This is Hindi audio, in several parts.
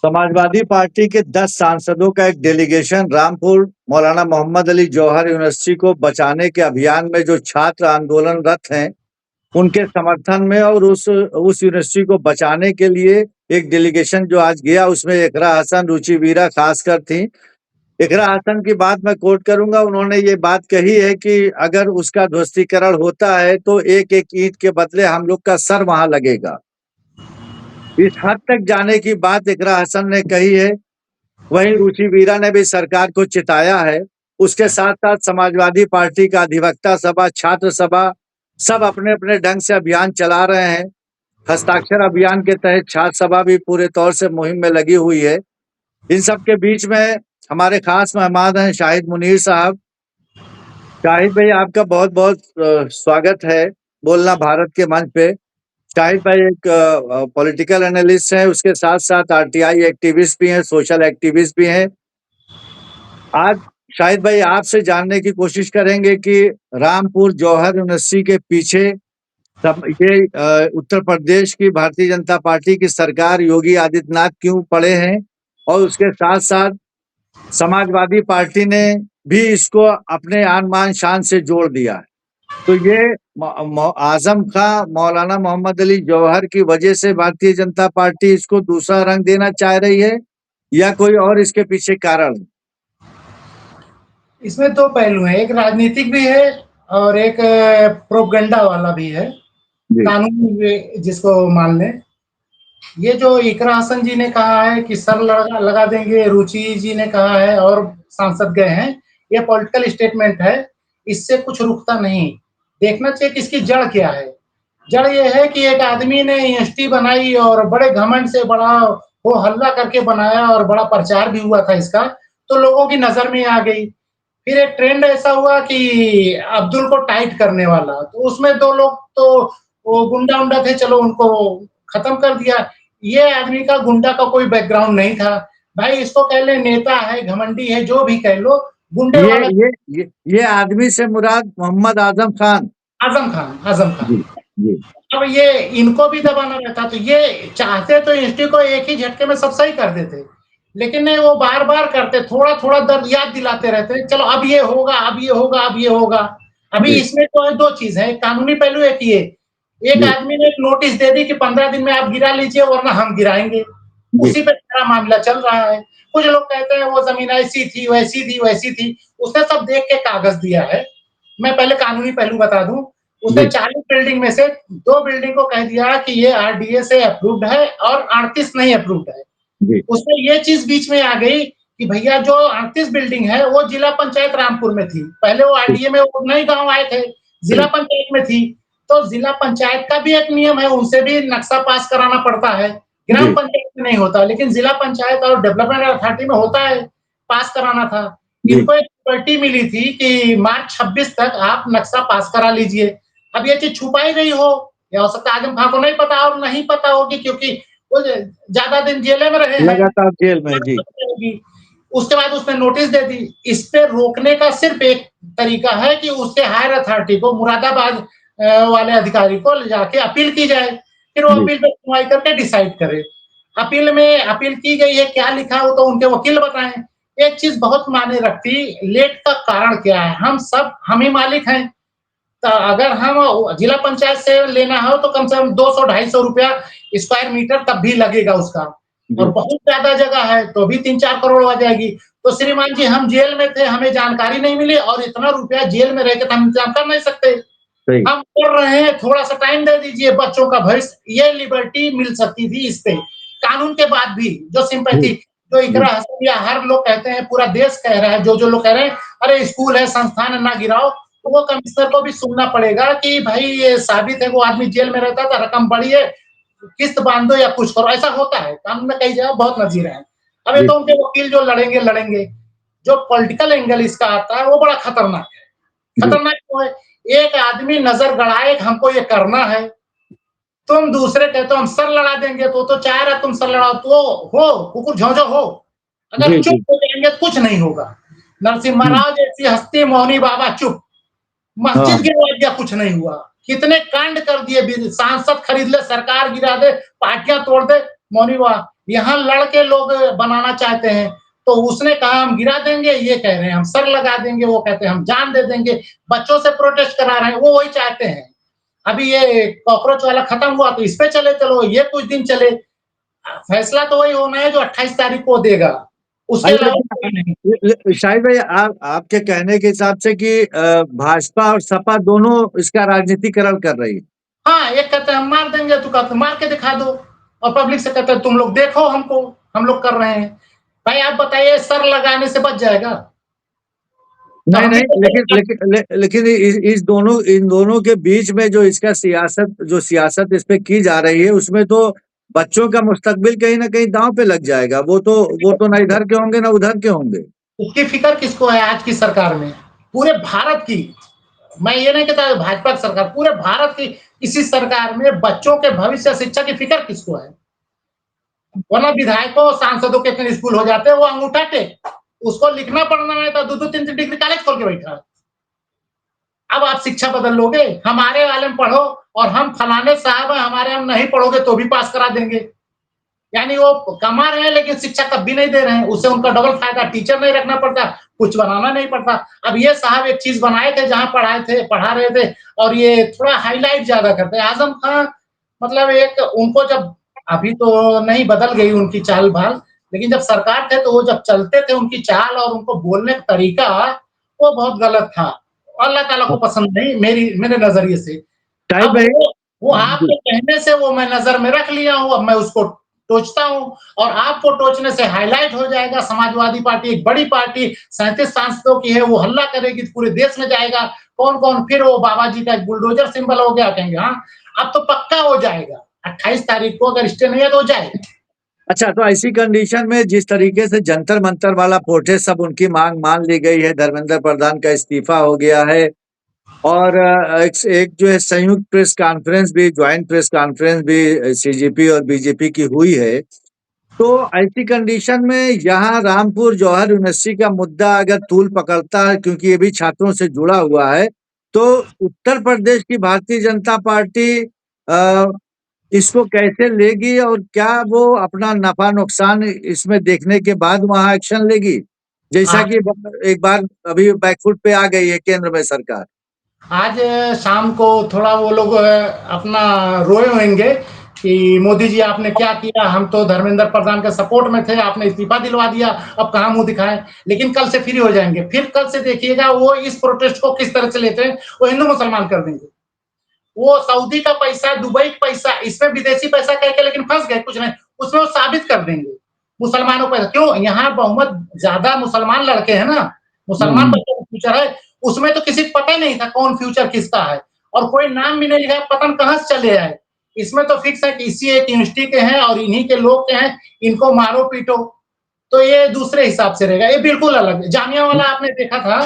समाजवादी पार्टी के 10 सांसदों का एक डेलीगेशन रामपुर मौलाना मोहम्मद अली जौहर यूनिवर्सिटी को बचाने के अभियान में जो छात्र आंदोलनरत हैं, उनके समर्थन में और उस यूनिवर्सिटी को बचाने के लिए एक डेलीगेशन जो आज गया, उसमें इकरा हसन, रुचि वीरा खासकर थी। इकरा हसन की बात मैं कोट करूंगा। उन्होंने ये बात कही है कि अगर उसका ध्वस्तीकरण होता है तो एक एक ईंट के बदले हम लोग का सर वहां लगेगा। इस हद तक जाने की बात इकरा हसन ने कही है। वहीं रुचि वीरा ने भी सरकार को चिताया है। उसके साथ साथ समाजवादी पार्टी का अधिवक्ता सभा, छात्र सभा, सब अपने अपने ढंग से अभियान चला रहे हैं। हस्ताक्षर अभियान के तहत छात्र सभा भी पूरे तौर से मुहिम में लगी हुई है। इन सब के बीच में हमारे खास मेहमान हैं शाहिद मुनीर साहब। शाहिद भाई, आपका बहुत बहुत स्वागत है बोलना भारत के मंच पे। शाहिद भाई एक पॉलिटिकल एनालिस्ट हैं, उसके साथ साथ आरटीआई एक्टिविस्ट भी हैं, सोशल एक्टिविस्ट भी हैं। आज शाहिद भाई आपसे जानने की कोशिश करेंगे कि रामपुर जौहर यूनिवर्सिटी के पीछे ये उत्तर प्रदेश की भारतीय जनता पार्टी की सरकार योगी आदित्यनाथ क्यों पड़े हैं, और उसके साथ साथ समाजवादी पार्टी ने भी इसको अपने आन बान शान से जोड़ दिया है। तो ये आजम खां, मौलाना मोहम्मद अली जौहर की वजह से भारतीय जनता पार्टी इसको दूसरा रंग देना चाह रही है, या कोई और इसके पीछे कारण है? इसमें दो पहलू हैं, एक राजनीतिक भी है और एक प्रोपगंडा वाला भी है, कानून जिसको मान लें। ये जो इकरा हसन जी ने कहा है कि सर लगा देंगे, रुचि जी ने कहा है और सांसद गए हैं, ये पॉलिटिकल स्टेटमेंट है, इससे कुछ रुकता नहीं। देखना चाहिए कि इसकी जड़ क्या है। जड़ ये है कि एक आदमी ने यूनिवर्सिटी बनाई और बड़े घमंड से बड़ा वो हल्ला करके बनाया और बड़ा प्रचार भी हुआ था इसका, तो लोगों की नजर में आ गई। फिर एक ट्रेंड ऐसा हुआ कि अब्दुल को टाइट करने वाला, तो उसमें दो लोग तो वो गुंडा उंडा थे, चलो उनको खत्म कर दिया। ये आदमी का गुंडा का कोई बैकग्राउंड नहीं था। भाई इसको कह ले नेता है, घमंडी है, जो भी कह लो, गुंडे वाला। ये आदमी से मुराद मोहम्मद आजम खान। आजम खान, आजम खान। जी, जी। अब ये इनको भी दबाना रहता, तो ये चाहते तो यूनिवर्सिटी को एक ही झटके में सब सही कर देते, लेकिन नहीं, वो बार बार करते, थोड़ा थोड़ा दर्द याद दिलाते रहते, चलो अब ये होगा, अब ये होगा, अब ये होगा। अभी इसमें तो दो चीज है, कानूनी पहलू एक ये, एक आदमी ने एक नोटिस दे दी कि 15 दिन में आप गिरा लीजिए वरना हम गिराएंगे, उसी पे सारा मामला चल रहा है। कुछ लोग कहते हैं वो जमीन ऐसी थी, वैसी थी, वैसी थी, उसने सब देख के कागज दिया है। मैं पहले कानूनी पहलू बता दूं, उसने 40 बिल्डिंग में से 2 बिल्डिंग को कह दिया कि ये आरडीए से अप्रूव्ड है और 38 नहीं अप्रूव्ड है। उसमें ये चीज बीच में आ गई कि भैया जो 38 बिल्डिंग है वो जिला पंचायत रामपुर में थी, पहले वो आरडीए में वो नए गांव आए थे, जिला पंचायत में थी, तो जिला पंचायत का भी एक नियम है, उनसे भी नक्शा पास कराना पड़ता है, ग्राम पंचायत में नहीं होता, लेकिन जिला पंचायत और डेवलपमेंट अथॉरिटी में होता है, पास कराना था। इनको एक प्रॉपर्टी मिली थी कि मार्च 26 तक आप नक्शा पास करा लीजिए। अब ये चीज छुपाई गई हो, या हो सकता है आजम खां को नहीं पता और नहीं पता होगी, क्योंकि वो ज्यादा दिन जेल में रहे हैं, लगातार जेल में। जी। उसके बाद उसने नोटिस दे दी। इस पे रोकने का सिर्फ एक तरीका है कि उसके हायर अथॉरिटी को, मुरादाबाद वाले अधिकारी को ले जाके अपील की जाए, फिर वो अपील पे सुनवाई करके डिसाइड करे। अपील में अपील की गई है, क्या लिखा हो तो उनके वकील बताएं। एक चीज बहुत मायने रखती, लेट का कारण क्या है, हम ही मालिक हैं। तो अगर हम जिला पंचायत से लेना हो तो कम से कम 200-250 रुपया स्क्वायर मीटर तब भी लगेगा उसका, और बहुत ज्यादा जगह है तो भी 3-4 करोड़ आ जाएगी। तो श्रीमान जी, हम जेल में थे, हमें जानकारी नहीं मिली, और इतना रुपया जेल में रह के हम इंतजाम कर नहीं सकते, हम कर रहे हैं, थोड़ा सा टाइम दे दीजिए, बच्चों का भविष्य, ये लिबर्टी मिल सकती थी इस पे, कानून के बाद भी। जो सिंपैथी, जो इकरा हसन या हर लोग कहते हैं, पूरा देश कह रहा है, जो लोग कह रहे हैं अरे स्कूल है, संस्थान है, ना गिराओ, तो वो कमिश्नर को भी सुनना पड़ेगा कि भाई ये साबित है वो आदमी जेल में रहता था, रकम बड़ी है, किस्त बांध दो या कुछ करो, ऐसा होता है कानून में, कई जगह बहुत नजीर है। अब ये तो उनके वकील जो लड़ेंगे, जो पॉलिटिकल एंगल इसका आता है वो बड़ा खतरनाक है। खतरनाक क्यों है? एक आदमी नजर गड़ाए हमको ये करना है, तुम दूसरे कहते हो हम सर लड़ा देंगे, तो चाह रहा तुम सर लड़ाओ, तो हो कुकुर झोंझो हो, अगर चुप हो जाएंगे तो कुछ नहीं होगा। नरसिम्हा राव जैसी हस्ती, मोहनी बाबा चुप, मस्जिद गिरवा दिया, कुछ नहीं हुआ, कितने कांड कर दिए, सांसद खरीद ले, सरकार गिरा दे, पार्टियां तोड़ दे, मौनी बाबा यहाँ लड़के लोग बनाना चाहते हैं, तो उसने कहा हम गिरा देंगे, ये कह रहे हैं हम सर लगा देंगे, वो कहते हैं हम जान दे देंगे। बच्चों से प्रोटेस्ट करा रहे हैं, वो वही चाहते हैं। अभी ये कॉकरोच वाला खत्म हुआ तो इस पे चले चलो, ये कुछ दिन चले। फैसला तो वही होना है जो 28 तारीख को देगा, उसके अरे अलावा कोई नहीं। शाहिद भाई, आपके कहने के हिसाब से कि भाजपा और सपा दोनों इसका राजनीतिकरण कर रही है। हाँ, एक कहते हैं हम मार देंगे, तू कहते मार के दिखा दो, और पब्लिक से कहते हैं तुम लोग देखो हमको, हम लोग कर रहे हैं। भाई आप बताइए, सर लगाने से बच जाएगा? तो नहीं हम भी नहीं, तो लेकिन इस दोनों इन दोनों के बीच में जो इसका सियासत इस पे की जा रही है, उसमें तो बच्चों का मुस्तकबिल कहीं ना कहीं दांव पे लग जाएगा। वो तो ना इधर के होंगे ना उधर के होंगे। उसकी फिक्र किसको है आज की सरकार में? पूरे भारत की। मैं ये नहीं कहता भाजपा की सरकार, पूरे भारत की इसी सरकार में बच्चों के भविष्य शिक्षा की फिक्र किसको है? वरना विधायकों सांसदों के इतने स्कूल हो जाते हैं, वो अंगूठा टेक, उसको लिखना पढ़ना नहीं था, 2-2 3-3 डिग्री कॉलेज खोल के बैठा है। अब आप शिक्षा बदल लोगे? हमारे वाले में पढ़ो, और हम फलाने साहब हैं, हमारे में नहीं पढ़ोगे तो भी पास करा देंगे। यानी वो कमा रहे हैं लेकिन शिक्षा तब भी नहीं दे रहे हैं, उससे उनका डबल फायदा, टीचर नहीं रखना पड़ता, कुछ बनाना नहीं पड़ता। अब ये साहब एक चीज बनाए थे जहां पढ़ा रहे थे, और ये थोड़ा हाईलाइट ज्यादा करते हैं। आजम खां मतलब एक उनको जब, अभी तो नहीं बदल गई उनकी चाल भाल, लेकिन जब सरकार थे तो वो जब चलते थे उनकी चाल और उनको बोलने का तरीका, वो बहुत गलत था। अल्लाह ताला को पसंद नहीं, मेरे नजरिए से। शाहिद अब भाई वो जी, आपके कहने से वो मैं नज़र में रख लिया हूँ, अब मैं उसको टोचता हूँ, और आपको टोचने से हाइलाइट हो जाएगा। समाजवादी पार्टी एक बड़ी पार्टी 37 सांसदों की है, वो हल्ला करेगी, पूरे देश में जाएगा। कौन-कौन फिर वो बाबा जी का एक बुलडोज़र सिंबल हो गया, कहेंगे हाँ, अब तो पक्का हो जाएगा। 28 तारीख को अगर स्टे नहीं है तो हो जाएगा। अच्छा, तो ऐसी कंडीशन में जिस तरीके से जंतर मंतर वाला प्रोटेस्ट, सब उनकी मांग मान ली गई है, धर्मेंद्र प्रधान का इस्तीफा हो गया है, और एक जो है संयुक्त प्रेस कॉन्फ्रेंस भी, ज्वाइंट प्रेस कॉन्फ्रेंस भी सीजेपी और बीजेपी की हुई है। तो ऐसी कंडीशन में यहाँ रामपुर जौहर यूनिवर्सिटी का मुद्दा अगर तूल पकड़ता है, क्योंकि ये भी छात्रों से जुड़ा हुआ है, तो उत्तर प्रदेश की भारतीय जनता पार्टी अ, इसको कैसे लेगी, और क्या वो अपना नफा नुकसान इसमें देखने के बाद वहां एक्शन लेगी, जैसा आज कि एक बार अभी बैकफुट पे आ गई है केंद्र में सरकार। आज शाम को थोड़ा वो लोग अपना रोए होंगे कि मोदी जी आपने क्या किया, हम तो धर्मेंद्र प्रधान के सपोर्ट में थे, आपने इस्तीफा दिलवा दिया, अब कहाँ मुंह दिखाएं। लेकिन कल से फ्री हो जाएंगे, फिर कल से देखिएगा वो इस प्रोटेस्ट को किस तरह से लेते हैं, वो हिंदू मुसलमान कर देंगे। वो सऊदी का पैसा, दुबई का पैसा, इसमें विदेशी पैसा कह के लेकिन फंस गए, कुछ नहीं, उसमें वो साबित कर देंगे मुसलमानों को। क्यों? यहाँ बहुमत ज्यादा मुसलमान लड़के हैं ना, मुसलमान हम्म। बच्चों का फ्यूचर है। उसमें तो किसी को पता ही नहीं था कौन फ्यूचर किसका है, और कोई नाम भी नहीं लिखा है, पता नहीं कहां से चले आए। इसमें तो फिक्स है कि इसी एक यूनिवर्सिटी के हैं और इन्हीं के लोग के हैं, इनको मारो पीटो। तो ये दूसरे हिसाब से रहेगा, ये बिल्कुल अलग है। जामिया वाला आपने देखा था,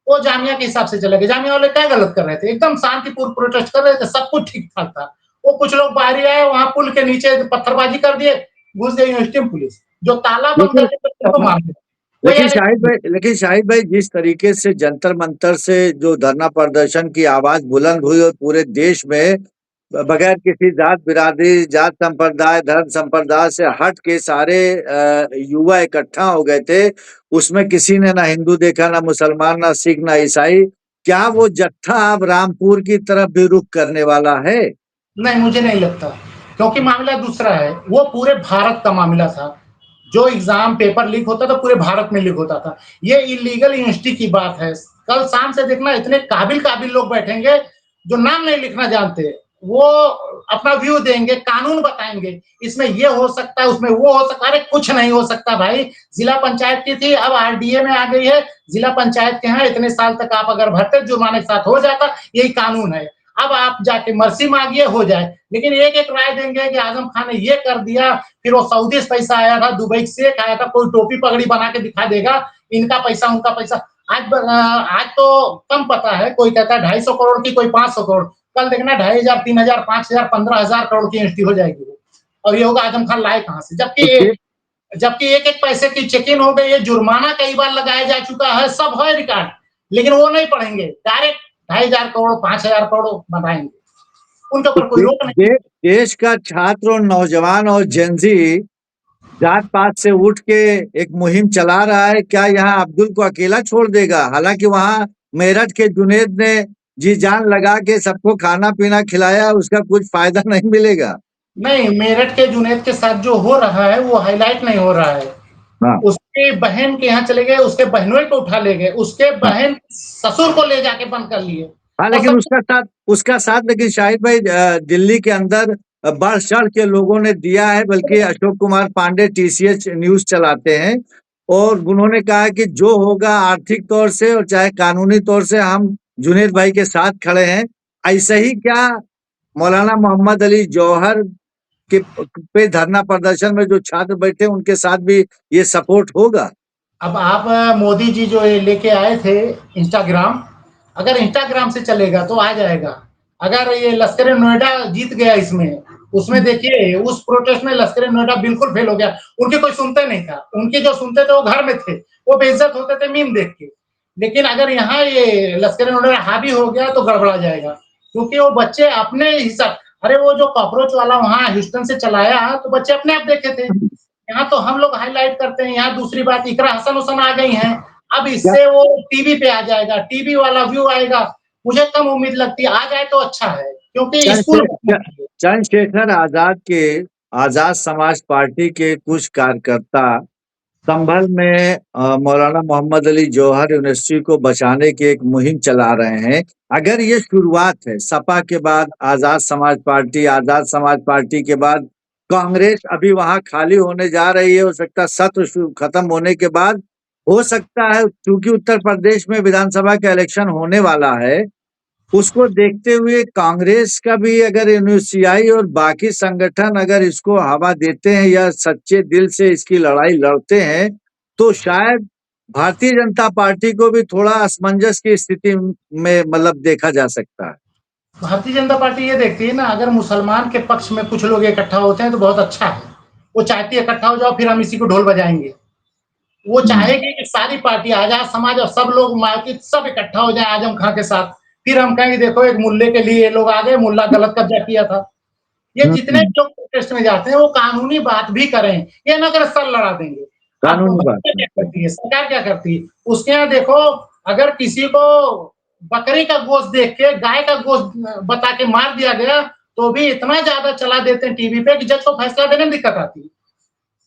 वो जामिया के हिसाब से चला गया। जामिया वाले क्या गलत कर रहे थे? एकदम शांतिपूर्ण प्रोटेस्ट कर रहे थे, सब कुछ ठीक ठाक था। वो कुछ लोग बाहरी आए, वहां पुल के नीचे पत्थरबाजी कर दिए, घुस गई यूनिवर्सिटी में पुलिस, जो ताला बंद लेकिन करके उनको मार दिया। वही आगे लेकिन शाहिद भाई, जिस तरीके से जंतर मंतर से जो धरना प्रदर्शन की आवाज बुलंद हुई और पूरे देश में बगैर किसी जात बिरादरी, जात संप्रदाय, धर्म संप्रदाय से हट के सारे युवा इकट्ठा हो गए थे, उसमें किसी ने ना हिंदू देखा, ना मुसलमान, ना सिख, ना ईसाई। क्या वो जत्था अब रामपुर की तरफ भी रुख करने वाला है? नहीं, मुझे नहीं लगता, क्योंकि मामला दूसरा है। वो पूरे भारत का मामला था। जो एग्जाम पेपर लीक होता था पूरे भारत में लीक होता था। ये इलीगल यूनिवर्सिटी की बात है। कल शाम से देखना, इतने काबिल काबिल लोग बैठेंगे जो नाम नहीं लिखना जानते, वो अपना व्यू देंगे, कानून बताएंगे, इसमें ये हो सकता है, उसमें वो हो सकता है। अरे कुछ नहीं हो सकता भाई। जिला पंचायत की थी, अब आरडीए में आ गई है। जिला पंचायत के हैं, इतने साल तक आप अगर भरते जुर्माने के साथ हो जाता, यही कानून है। अब आप जाके मर्सी मांगिए, हो जाए। लेकिन एक एक राय देंगे कि आजम खान ने ये कर दिया, फिर वो सऊदी से पैसा आया था, दुबई से आया था, कोई टोपी पगड़ी बना के दिखा देगा, इनका पैसा उनका पैसा। आज तो कम पता है, कोई कहता है 250 करोड़ की, कोई 500 करोड़। कल देखना 2500, 3000, 5000, 15000 करोड़ की यूनिवर्सिटी हो जाएगी। और ये होगा आजम खान लाए कहां से? तो जबकि एक एक पैसे की चेक इन हो गई है, जुर्माना कई बार लगाया जा चुका है, सब है रिकॉर्ड। लेकिन वो नहीं पढ़ेंगे, डायरेक्ट 2500 करोड़, 5000 करोड़ बताएंगे, उनके ऊपर कोई रोक नहीं। देश का छात्र और नौजवान और जेंजी जात पात से उठ के एक मुहिम चला रहा है। क्या यहाँ अब्दुल को अकेला छोड़ देगा? हालांकि वहां मेरठ के जुनेद ने जी जान लगा के सबको खाना पीना खिलाया, उसका कुछ फायदा नहीं मिलेगा। नहीं, मेरठ के जुनैद के साथ जो हो रहा है वो हाईलाइट नहीं हो रहा है। हाँ उसके बहन के यहाँ चले गए, उसके बहनोई को उठा ले गए, उसके हाँ बहन ससुर को ले जाके बंद कर लिए। हाँ, और लेकिन सब उसका साथ लेकिन शाहिद भाई दिल्ली के अंदर बढ़ चढ़ के लोगों ने दिया है। बल्कि अशोक कुमार पांडे टीसीएच न्यूज चलाते हैं और उन्होंने कहा कि जो होगा आर्थिक तौर से और चाहे कानूनी तौर से हम जुनेद भाई के साथ खड़े हैं। ऐसा ही क्या मौलाना मोहम्मद अली जौहर के पे धरना प्रदर्शन में जो छात्र बैठे उनके साथ भी ये सपोर्ट होगा? अब आप मोदी जी जो ये लेके आए थे इंस्टाग्राम, अगर इंस्टाग्राम से चलेगा तो आ जाएगा। अगर ये लश्कर नोएडा जीत गया इसमें, उसमें देखिए उस प्रोटेस्ट में लश्कर नोएडा बिल्कुल फेल हो गया। उनके कोई सुनते नहीं था, उनके जो सुनते थे वो घर में थे, वो बेइज्जत होते थे मीम देख के। लेकिन अगर यहाँ ये लश्कर नोएडा हावी हो गया तो गड़बड़ा जाएगा, क्योंकि वो बच्चे अपने हिसाब, अरे वो जो कॉकरोच वाला वहाँ ह्यूस्टन से चलाया तो बच्चे अपने आप देखे थे। यहाँ तो हम लोग हाईलाइट करते हैं। यहाँ दूसरी बात, इकरा हसन हुसैन आ गई हैं, अब क्या इससे वो टीवी पे आ जाएगा, टीवी वाला व्यू आएगा। मुझे कम उम्मीद लगती है, आ जाए तो अच्छा है, क्योंकि स्कूल चंद्रशेखर आजाद समाज पार्टी के कुछ कार्यकर्ता संभल में मौलाना मोहम्मद अली जौहर यूनिवर्सिटी को बचाने की एक मुहिम चला रहे हैं। अगर ये शुरुआत है, सपा के बाद आजाद समाज पार्टी के बाद कांग्रेस अभी वहां खाली होने जा रही है। हो सकता है सत्र खत्म होने के बाद, हो सकता है क्योंकि उत्तर प्रदेश में विधानसभा का इलेक्शन होने वाला है, उसको देखते हुए कांग्रेस का भी अगर एनयूसीआई और बाकी संगठन अगर इसको हवा देते हैं या सच्चे दिल से इसकी लड़ाई लड़ते हैं, तो शायद भारतीय जनता पार्टी को भी थोड़ा असमंजस की स्थिति में मतलब देखा जा सकता है। भारतीय जनता पार्टी ये देखती है ना, अगर मुसलमान के पक्ष में कुछ लोग इकट्ठा होते हैं तो बहुत अच्छा है। वो चाहती है इकट्ठा हो जाओ, फिर हम इसी को ढोल बजाएंगे। वो चाहेगी कि सारी पार्टी, आजाद समाज और सब लोग मार्केट सब इकट्ठा हो जाए आजम खां के साथ। फिर हम कहेंगे देखो एक मुल्ले के लिए ये लोग आ गए, मुल्ला गलत कब्जा किया था। ये जितने हम्म, लोग प्रोटेस्ट में जाते हैं वो कानूनी बात भी करें, ये ना कर सर लड़ा देंगे। अब कानूनी बात हुकूमत क्या करते हैं। करती है, सरकार क्या करती है? उसके यहाँ देखो, अगर किसी को बकरी का गोश्त देख के गाय का गोश्त बता के मार दिया गया तो भी इतना ज्यादा चला देते हैं टीवी पे कि जज को फैसला देने में दिक्कत आती है।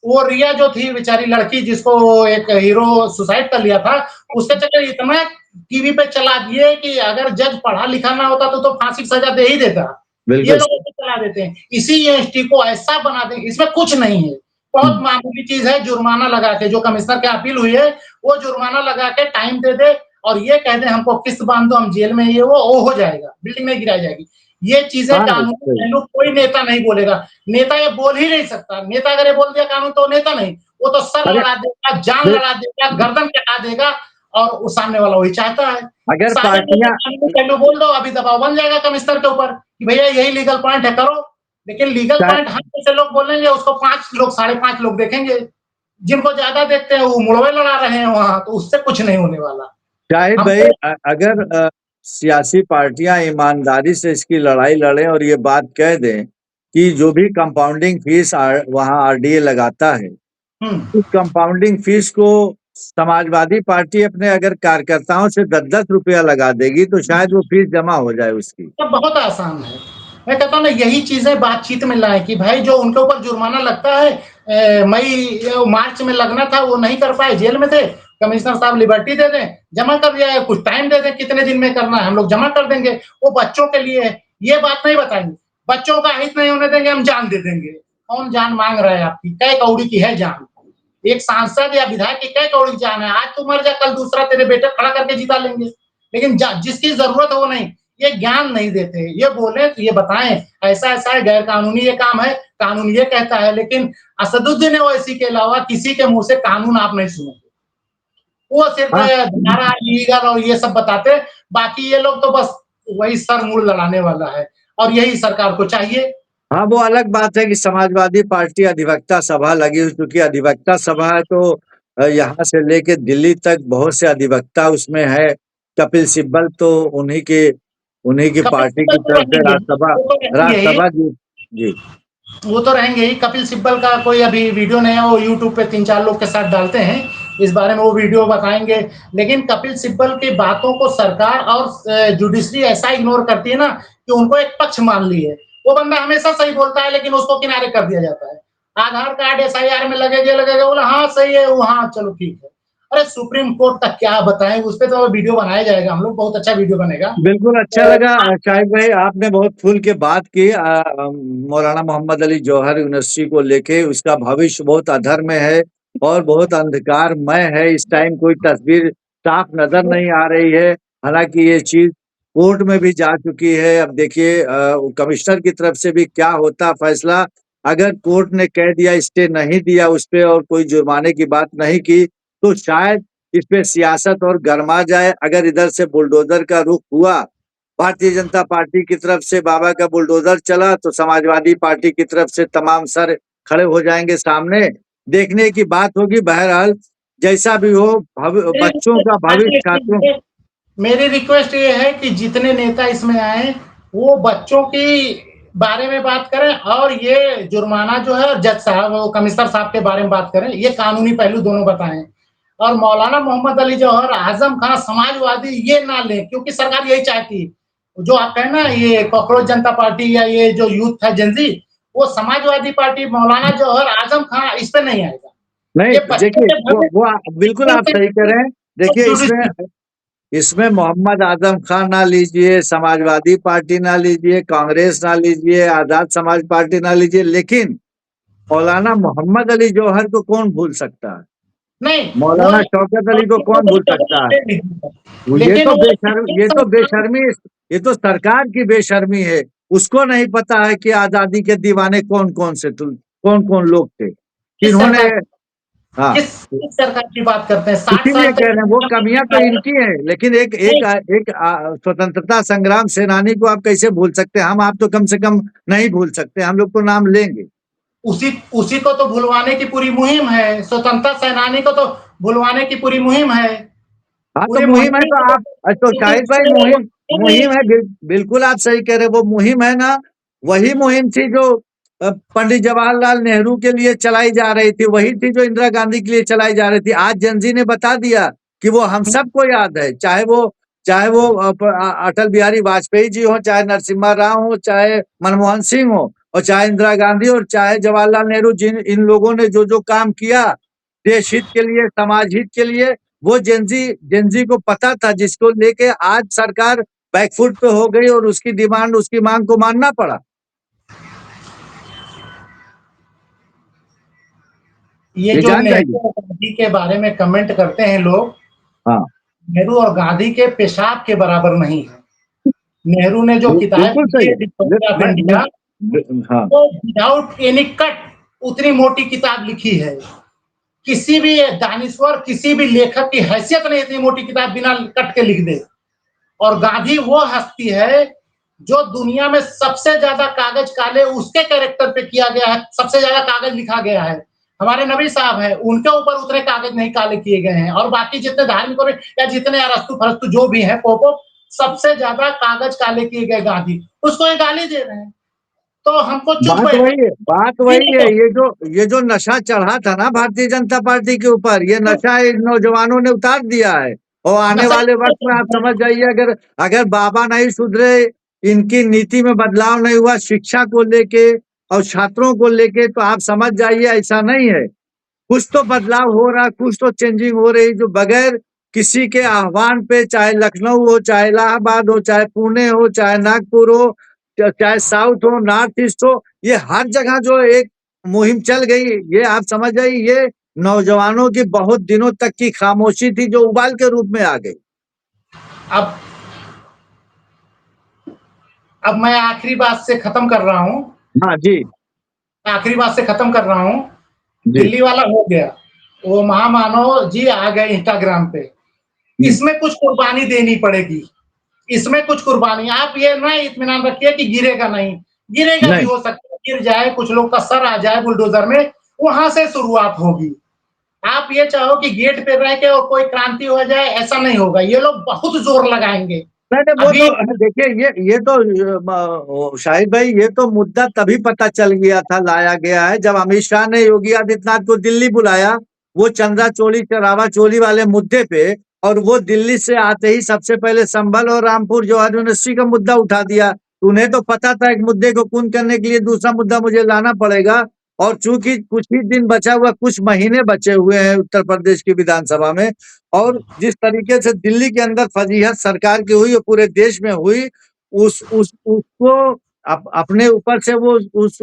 वो रिया जो थी बेचारी लड़की, जिसको एक हीरो सुसाइड कर लिया था, उसके चक्कर इतना टीवी पे चला दिए कि अगर जज पढ़ा लिखा ना होता तो फांसी की सजा दे ही देता। ये बिल्कुल लोग ऐसे चला देते हैं, इसी यूनिवर्सिटी को ऐसा बना देंगे, इसमें कुछ नहीं है। बहुत मामूली चीज है, जुर्माना लगा के, जो कमिश्नर की अपील हुई है वो जुर्माना लगा के टाइम दे दे और ये कह दे हमको किस्त बांध दो, हम जेल में ये वो हो जाएगा, बिल्डिंग नहीं गिराई जाएगी। ये चीजें हाँ कानूनी पहलू कोई नेता नहीं बोलेगा। नेता ये बोल ही नहीं सकता। नेता अगर ये बोल दिया कानून तो नेता नहीं, वो तो सर अरे लड़ा देगा, जान लड़ा देगा, गर्दन कटा देगा और वो सामने वाला वही चाहता है। अगर सारे नेता पार्टियां कानूनी पहलू बोल दो, अभी दबाव बन जाएगा कमिश्नर के ऊपर कि भैया यही लीगल पॉइंट है, करो। लेकिन लीगल पॉइंट हम जैसे लोग बोलेंगे, उसको 5 लोग 5.5 लोग देखेंगे। जिनको ज्यादा देखते हैं वो मुड़वे लड़ा रहे हैं वहां, तो उससे कुछ नहीं होने वाला। शाहिद भाई हमको अगर सियासी पार्टियां ईमानदारी से इसकी लड़ाई लड़ें और ये बात कह दें कि जो भी कंपाउंडिंग फीस वहां आरडीए लगाता है, उस कंपाउंडिंग फीस को समाजवादी पार्टी अपने अगर कार्यकर्ताओं से 10-10 रुपया लगा देगी तो शायद वो फीस जमा हो जाए उसकी। सब बहुत आसान है। मैं कहता हूँ ना, यही चीजें बातचीत में लाए कि भाई जो उनके ऊपर जुर्माना लगता है, मार्च में लगना था वो नहीं कर पाए, जेल में थे, कमिश्नर साहब लिबर्टी दे दें, जमा कर दिया है, कुछ टाइम दे दें कितने दिन में करना है, हम लोग जमा कर देंगे। वो बच्चों के लिए है, ये बात नहीं बताएंगे। बच्चों का हित नहीं होने देंगे, हम जान दे देंगे। कौन जान मांग रहा है आपकी? कै कौड़ी की है जान? एक सांसद या विधायक की कै कौड़ी की जान है? आज तू मर जा, कल दूसरा तेरे बेटे खड़ा करके जिता लेंगे। लेकिन जिसकी जरूरत है वो नहीं। ये ज्ञान नहीं देते, ये बोले तो ये बताएं ऐसा ऐसा है, गैर कानूनी ये काम है, कानून ये कहता है। लेकिन असदुद्दीन ओवैसी के अलावा किसी के मुंह से कानून आप नहीं सुनोगे। वो सिर्फ हाँ धारा लीगल और ये सब बताते, बाकी ये लोग तो बस वही सर मुड़ लड़ाने वाला है और यही सरकार को चाहिए। हाँ, वो अलग बात है कि समाजवादी पार्टी अधिवक्ता सभा लगी हुई, क्योंकि अधिवक्ता सभा है तो यहाँ से लेके दिल्ली तक बहुत से अधिवक्ता उसमें है। कपिल सिब्बल तो उन्हीं की कपिल पार्टी सिब्बल की तो तरफ से रहेंगे, वो तो रहेंगे ही। राज्यसभा जी। जी वो तो रहेंगे ही। कपिल सिब्बल का कोई अभी वीडियो नहीं है, वो यूट्यूब पे 3-4 लोग के साथ डालते हैं, इस बारे में वो वीडियो बताएँगे। लेकिन कपिल सिब्बल की बातों को सरकार और जुडिशरी ऐसा इग्नोर करती है ना कि उनको एक पक्ष मान ली है। वो बंदा हमेशा सही बोलता है लेकिन उसको किनारे कर दिया जाता है। आधार कार्ड एसआईआर में लगेगा, बोला हाँ सही है, वो हाँ चलो ठीक है। अरे सुप्रीम कोर्ट का क्या बताएँ, उस पे तो वीडियो बनाया जाएगा, हम लोग बहुत अच्छा वीडियो बनेगा। बिल्कुल अच्छा लगा शाहिद भाई, आपने बहुत खुल के बात की मौलाना मोहम्मद अली जौहर यूनिवर्सिटी को लेके। उसका भविष्य बहुत अधर में है और बहुत अंधकारमय है। इस टाइम कोई तस्वीर साफ नजर नहीं आ रही है। हालांकि ये चीज कोर्ट में भी जा चुकी है। अब देखिए कमिश्नर की तरफ से भी क्या होता फैसला। अगर कोर्ट ने कह दिया, स्टे नहीं दिया उस पे और कोई जुर्माने की बात नहीं की, तो शायद इस पे सियासत और गरमा जाए। अगर इधर से बुलडोजर का रुख हुआ, भारतीय जनता पार्टी की तरफ से बाबा का बुलडोजर चला, तो समाजवादी पार्टी की तरफ से तमाम सर खड़े हो जाएंगे सामने। देखने की बात होगी। बहरहाल जैसा भी हो, बच्चों का भविष्य, छात्रों। मेरी रिक्वेस्ट ये है कि जितने नेता इसमें आए वो बच्चों की बारे में बात करें और ये जुर्माना जो है जज साहब और कमिश्नर साहब के बारे में बात करें, ये कानूनी पहलू दोनों बताएं। और मौलाना मोहम्मद अली जौहर, आजम खान, समाजवादी ये ना लें क्योंकि सरकार यही चाहती है। जो आप कहें ना ये कॉकरोच जनता पार्टी या ये जो यूथ है जेनजी, वो समाजवादी पार्टी मौलाना जौहर, आजम खान इस पे नहीं आएगा। नहीं ये बच्चों देखिए, के वो बिल्कुल आप सही कह रहे हैं। देखिए इसमें भविष्य। इसमें मोहम्मद आजम खान ना लीजिए, समाजवादी पार्टी ना लीजिए, कांग्रेस ना लीजिए, आजाद समाज पार्टी ना लीजिए, लेकिन मौलाना मोहम्मद अली जौहर को कौन भूल सकता है? नहीं वो मौलाना शौकत अली को कौन भूल सकता है? लेकिन वो ये तो बेशर्मी, ये तो सरकार की बेशर्मी है। उसको नहीं पता है कि आजादी के दीवाने कौन कौन से कौन कौन लोग थे किस जिन्होंने। सरकार हाँ, किस सरकार की बात करते हैं? 60 इसीलिए साल कह रहे हैं वो कमियां तो तक इनकी हैं, लेकिन एक एक एक स्वतंत्रता संग्राम सेनानी को आप कैसे भूल सकते हैं? हम आप तो कम से कम नहीं भूल सकते, हम लोग तो नाम लेंगे। उसी उसी को तो भुलवाने की पूरी मुहिम है। स्वतंत्रता सेनानी को तो भुलवाने की पूरी मुहिम है। हाँ तो पूरी मुहिम है मुहिम तो आप, तो शाहिद भाई मुहिम है, बिल्कुल आप सही कह रहे हैं। वो मुहिम है ना, वही मुहिम थी जो पंडित जवाहरलाल नेहरू के लिए चलाई जा रही थी, वही थी जो इंदिरा गांधी के लिए चलाई जा रही थी। आज जनजी ने बता दिया कि वो हम सबको याद है, चाहे वो अटल बिहारी वाजपेयी जी हो, चाहे नरसिम्हा राव हो, चाहे मनमोहन सिंह हो, और चाहे इंदिरा गांधी और चाहे जवाहरलाल नेहरू। जिन इन लोगों ने जो जो काम किया देश हित के लिए, समाज हित के लिए, वो जेनजी को पता था, जिसको लेके आज सरकार बैकफुट पे हो गई और उसकी डिमांड, उसकी मांग को मानना पड़ा। ये ये जो जान जाइए। नेहरू और गांधी के बारे में कमेंट करते हैं लोग, हाँ, नेहरू और गांधी के पेशाब के बराबर नहीं है। नेहरू ने जो किताब बिल्कुल लिखी सही है है। रिपब्लिक ऑफ इंडिया, हाँ, वो विदाउट एनी कट उतनी मोटी किताब लिखी है। किसी भी दानिश्वर, किसी भी लेखक की हैसियत नहीं इतनी मोटी किताब बिना कट के लिख दे। और गांधी वो हस्ती है जो दुनिया में सबसे ज्यादा कागज काले उसके कैरेक्टर पे किया गया है, सबसे ज्यादा कागज लिखा गया है। हमारे नबी साहब हैं, उनके ऊपर उतने कागज नहीं काले किए गए हैं। और बाकी जितने धार्मिक या जितने अरस्तु फरस्तु जो भी है पोपो, सबसे ज्यादा कागज काले किए गए गांधी, उसको ये गाली दे रहे हैं। तो हमको चुप बैठना बात वही है। ये जो नशा चढ़ा था ना भारतीय जनता पार्टी के ऊपर, ये नशा इन नौजवानों ने उतार दिया है। और आने नशा वाले वक्त में आप समझ जाइए, अगर अगर बाबा नहीं सुधरे, इनकी नीति में बदलाव नहीं हुआ शिक्षा को लेके और छात्रों को लेके, तो आप समझ जाइए ऐसा नहीं है। कुछ तो बदलाव हो रहा, कुछ तो चेंजिंग हो रही, जो बगैर किसी के आह्वान पे, चाहे लखनऊ हो, चाहे इलाहाबाद हो, चाहे पुणे हो, चाहे नागपुर हो, चाहे साउथ हो, नॉर्थ ईस्ट हो, ये हर जगह जो एक मुहिम चल गई, ये आप समझ जाइए, ये नौजवानों की बहुत दिनों तक की खामोशी थी जो उबाल के रूप में आ गई। अब अब मैं आखिरी बात से खत्म कर रहा हूं। हाँ जी। आखिरी बात से खत्म कर रहा हूं। जी। दिल्ली वाला हो गया, वो महामानव जी आ गए इंस्टाग्राम पे। इसमें कुछ कुर्बानी देनी पड़ेगी, इसमें कुछ कुर्बानी। आप ये ना इत्मीनान रखिए कि गिरेगा नहीं, गिरेगा भी, नहीं, हो सकता है गिर जाए, कुछ लोग का सर आ जाए बुलडोजर में, वहां से शुरुआत होगी। आप ये चाहो कि गेट पे रह के और कोई क्रांति हो जाए, ऐसा नहीं होगा। ये लोग बहुत जोर लगाएंगे, नहीं नहीं, वो अभी तो देखिए, ये तो शाहिद भाई, ये तो मुद्दा तभी पता चल गया था, लाया गया है जब अमित शाह ने योगी आदित्यनाथ को दिल्ली बुलाया, वो चंदा चोली चरावा चोली वाले मुद्दे पे, और वो दिल्ली से आते ही सबसे पहले संभल और रामपुर जवाहर यूनिवर्सिटी का मुद्दा उठा दिया। उन्हें तो पता था एक मुद्दे को कून करने के लिए दूसरा मुद्दा मुझे लाना पड़ेगा, और चूंकि कुछ ही दिन बचा हुआ, कुछ महीने बचे हुए हैं उत्तर प्रदेश की विधानसभा में, और जिस तरीके से दिल्ली के अंदर फजीहत सरकार की हुई और पूरे देश में हुई, उस उसको अपने ऊपर से वो उस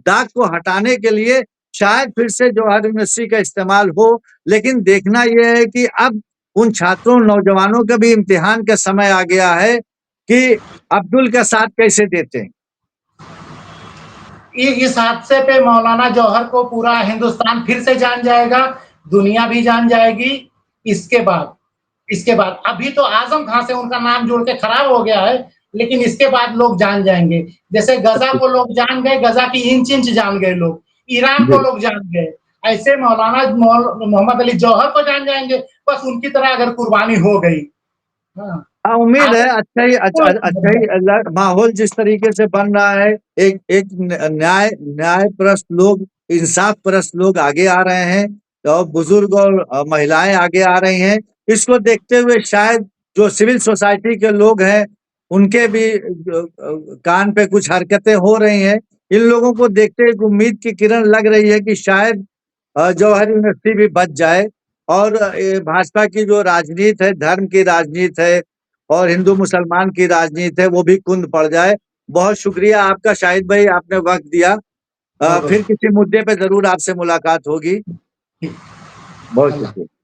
दाग को हटाने के लिए शायद फिर से जवाहर यूनिवर्सिटी का इस्तेमाल हो। लेकिन देखना यह है कि अब उन छात्रों नौजवानों का भी इम्तिहान का समय आ गया है कि अब्दुल का साथ कैसे देते हैं। इस हादसे पे मौलाना जौहर को पूरा हिंदुस्तान फिर से जान जाएगा, दुनिया भी जान जाएगी। इसके बाद अभी तो आजम खां से उनका नाम जुड़ के खराब हो गया है, लेकिन इसके बाद लोग जान जाएंगे। जैसे गजा को लोग जान गए, गजा की इंच इंच जान गए लोग, ईरान को जी लोग जान गए, ऐसे मौलाना मोहम्मद अली जौहर को जान जाएंगे, बस उनकी तरह अगर कुर्बानी हो गई। हाँ, हाँ, उम्मीद है आजम अच्छा ही अच्छा ही माहौल जिस तरीके से बन रहा है, एक एक न्याय परस्त लोग, इंसाफ परस्त लोग आगे आ रहे हैं, और बुजुर्ग और महिलाएं आगे आ रही हैं। इसको देखते हुए शायद जो सिविल सोसाइटी के लोग हैं, उनके भी कान पे कुछ हरकतें हो रही हैं। इन लोगों को देखते एक उम्मीद की किरण लग रही है कि शायद जवाहर यूनिवर्सिटी भी बच जाए, और भाजपा की जो राजनीति है, धर्म की राजनीति है और हिंदू मुसलमान की राजनीति है, वो भी कुंद पड़ जाए। बहुत शुक्रिया आपका शाहिद भाई, आपने वक्त दिया। बहुत फिर किसी मुद्दे पे जरूर आपसे मुलाकात होगी। बहुत अल्लाह शुक्रिया।